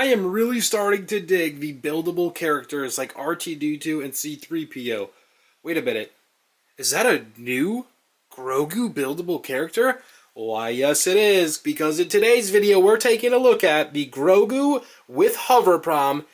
I am really starting to dig the buildable characters like R2-D2 and C3PO. Wait a minute. Is that a new Grogu buildable character? Why, yes it is, because in today's video we're taking a look at the Grogu with Hover Pram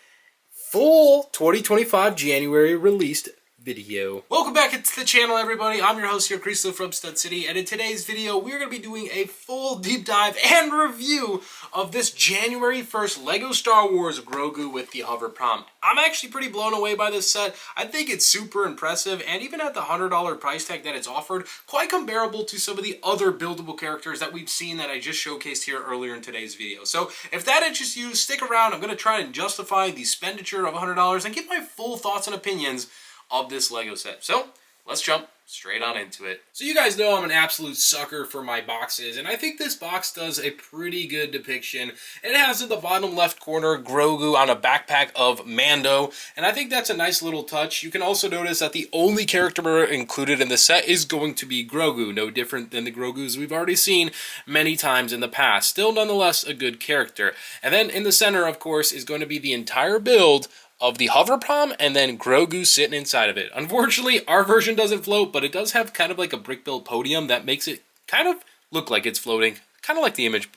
full 2025 January released video. Welcome back to the channel, everybody. I'm your host here, Christo from Stud City, and in today's video we're going to be doing a full deep dive and review of this January 1st LEGO Star Wars Grogu with the Hover Pram. I'm actually pretty blown away by this set. I think it's super impressive, and even at the $100 price tag that it's offered, quite comparable to some of the other buildable characters that we've seen that I just showcased here earlier in today's video. So if that interests you, stick around. I'm going to try and justify the expenditure of $100 and give my full thoughts and opinions of this LEGO set. So let's jump straight on into it. So you guys know I'm an absolute sucker for my boxes, and I think this box does a pretty good depiction. It has in the bottom left corner Grogu on a backpack of Mando, and I think that's a nice little touch. You can also notice that the only character included in the set is going to be Grogu, no different than the Grogus we've already seen many times in the past. Still nonetheless a good character. And then in the center, of course, is going to be the entire build of the Hover Pram, and then Grogu sitting inside of it. Unfortunately, our version doesn't float, but it does have kind of like a brick-built podium that makes it kind of look like it's floating, kind of like the image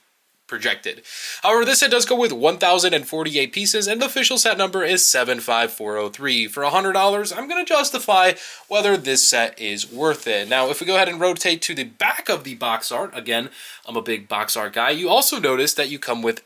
projected. However, this set does go with 1,048 pieces, and the official set number is 75403. For $100, I'm going to justify whether this set is worth it. Now, if we go ahead and rotate to the back of the box art, again, I'm a big box art guy, you also notice that you come with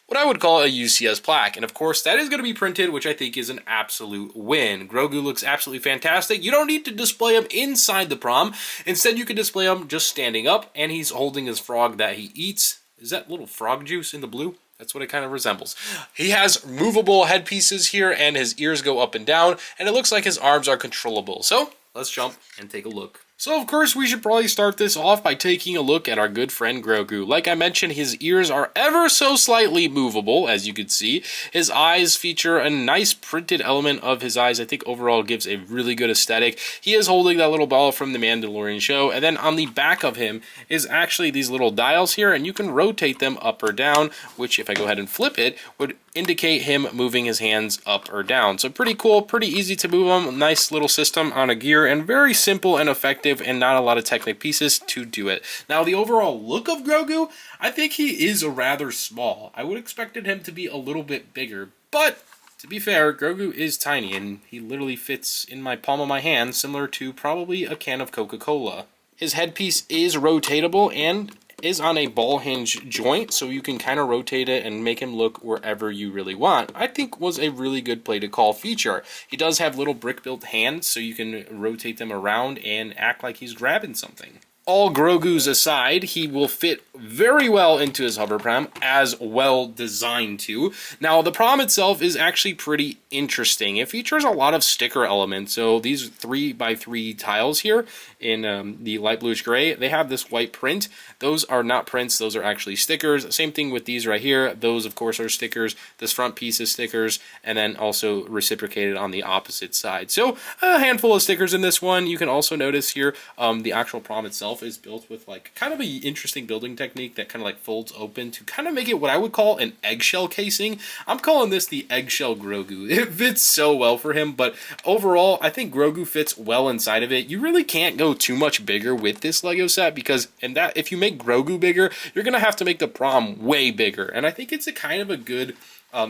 what I would call a UCS plaque, and of course that is going to be printed, which I think is an absolute win. Grogu looks absolutely fantastic. You don't need to display him inside the pram. Instead, you can display him just standing up, and he's holding his frog that he eats. Is that little frog juice in the blue? That's what it kind of resembles. He has movable headpieces here, and his ears go up and down, and it looks like his arms are controllable. So let's jump and take a look. So of course we should probably start this off by taking a look at our good friend Grogu. Like I mentioned, his ears are ever so slightly movable, as you can see. His eyes feature a nice printed element of his eyes. I think overall gives a really good aesthetic. He is holding that little ball from the Mandalorian show, and then on the back of him is actually these little dials here, and you can rotate them up or down, which if I go ahead and flip it, would indicate him moving his hands up or down. So pretty cool, pretty easy to move them. Nice little system on a gear, and very simple and effective, and not a lot of technical pieces to do it. Now the overall look of Grogu, I think he is rather small. I would expected him to be a little bit bigger, but to be fair, Grogu is tiny, and he literally fits in my palm of my hand, similar to probably a can of Coca-Cola. His headpiece is rotatable and is on a ball hinge joint, so you can kind of rotate it and make him look wherever you really want. I think was a really good play to call feature. He does have little brick-built hands, so you can rotate them around and act like he's grabbing something. All Grogu's aside, he will fit very well into his Hover Pram, as well designed to. Now, the pram itself is actually pretty interesting. It features a lot of sticker elements. So these 3x3 tiles here in the light bluish gray, they have this white print. Those are not prints, those are actually stickers. Same thing with these right here. Those, of course, are stickers. This front piece is stickers, and then also reciprocated on the opposite side. So a handful of stickers in this one. You can also notice here the actual pram itself is built with like kind of an interesting building technique that kind of like folds open to kind of make it what I would call an eggshell casing. I'm calling this the eggshell Grogu. It fits so well for him, but overall I think Grogu fits well inside of it. You really can't go too much bigger with this LEGO set, because if you make Grogu bigger, you're gonna have to make the pram way bigger, and I think it's a kind of a good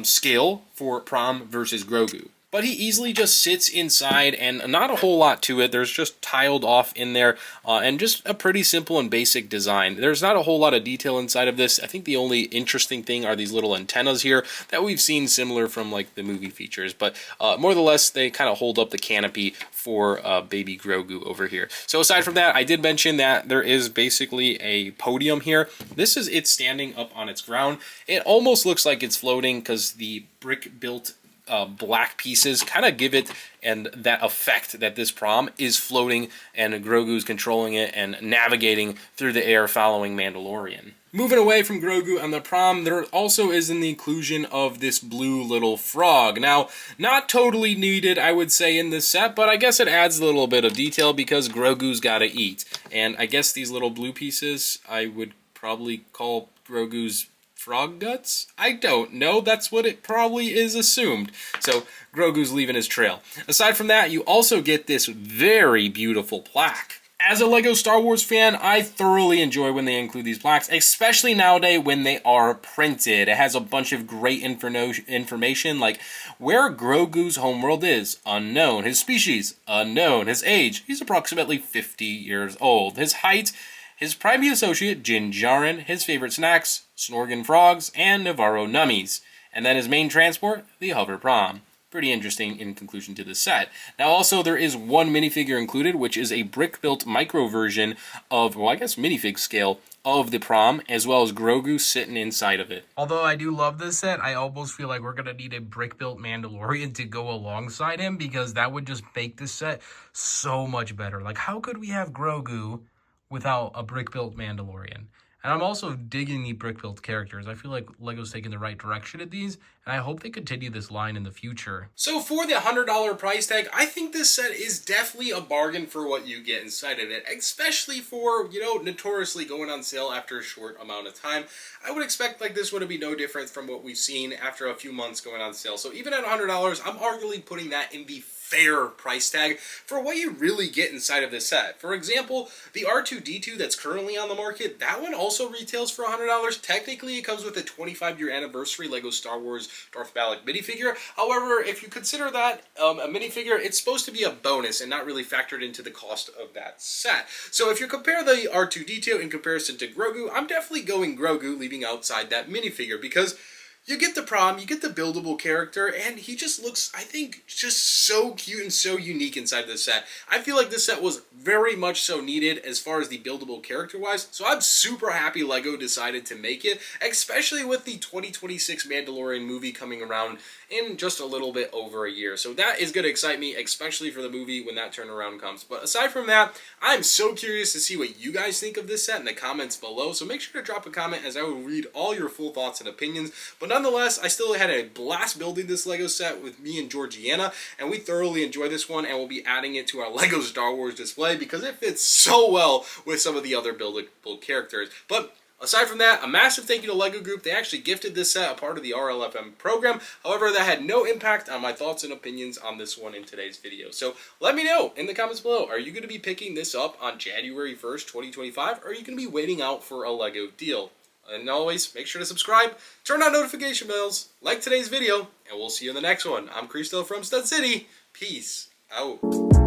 scale for pram versus Grogu. But he easily just sits inside, and not a whole lot to it. There's just tiled off in there, and just a pretty simple and basic design. There's not a whole lot of detail inside of this. I think the only interesting thing are these little antennas here that we've seen similar from like the movie features. But more or less, they kind of hold up the canopy for baby Grogu over here. So aside from that, I did mention that there is basically a podium here. This is it standing up on its ground. It almost looks like it's floating because the brick-built black pieces kind of give it and that effect that this pram is floating and Grogu's controlling it and navigating through the air following Mandalorian. Moving away from Grogu on the pram, there also is the inclusion of this blue little frog. Now, not totally needed, I would say, in this set, but I guess it adds a little bit of detail because Grogu's gotta eat. And I guess these little blue pieces, I would probably call Grogu's frog guts? I don't know. That's what it probably is assumed. So Grogu's leaving his trail. Aside from that, you also get this very beautiful plaque. As a LEGO Star Wars fan, I thoroughly enjoy when they include these plaques, especially nowadays when they are printed. It has a bunch of great information like where Grogu's homeworld is, unknown. His species, unknown. His age, he's approximately 50 years old. His height, his private associate, Din Djarin. His favorite snacks, Snorgan frogs and Navarro nummies. And then his main transport, the Hover Pram. Pretty interesting in conclusion to this set. Now also there is one minifigure included, which is a brick-built micro version of, well, I guess minifig scale of the prom, as well as Grogu sitting inside of it. Although I do love this set, I almost feel like we're going to need a brick-built Mandalorian to go alongside him, because that would just make this set so much better. Like, how could we have Grogu without a brick-built Mandalorian? And I'm also digging the brick-built characters. I feel like LEGO's taking the right direction at these, and I hope they continue this line in the future. So for the $100 price tag, I think this set is definitely a bargain for what you get inside of it, especially for, you know, notoriously going on sale after a short amount of time. I would expect like this one to be no different from what we've seen after a few months going on sale. So even at $100, I'm arguably putting that in the fair price tag for what you really get inside of this set. For example, the R2-D2 that's currently on the market, that one also retails for $100. Technically, it comes with a 25-year anniversary LEGO Star Wars Darth Vader minifigure. However, if you consider that a minifigure, it's supposed to be a bonus and not really factored into the cost of that set. So if you compare the R2-D2 in comparison to Grogu, I'm definitely going Grogu, leaving outside that minifigure, because you get the prom, you get the buildable character, and he just looks, I think, just so cute and so unique inside this set. I feel like this set was very much so needed as far as the buildable character-wise, so I'm super happy LEGO decided to make it, especially with the 2026 Mandalorian movie coming around in just a little bit over a year. So that is going to excite me, especially for the movie when that turnaround comes. But aside from that, I'm so curious to see what you guys think of this set in the comments below, so make sure to drop a comment as I will read all your full thoughts and opinions. But nonetheless, I still had a blast building this LEGO set with me and Georgiana, and we thoroughly enjoyed this one, and we'll be adding it to our LEGO Star Wars display because it fits so well with some of the other buildable characters. But aside from that, a massive thank you to LEGO Group. They actually gifted this set, a part of the RLFM program. However, that had no impact on my thoughts and opinions on this one in today's video. So let me know in the comments below. Are you going to be picking this up on January 1st, 2025? Or are you going to be waiting out for a LEGO deal? And always, make sure to subscribe, turn on notification bells, like today's video, and we'll see you in the next one. I'm Cristo from Stud City. Peace out.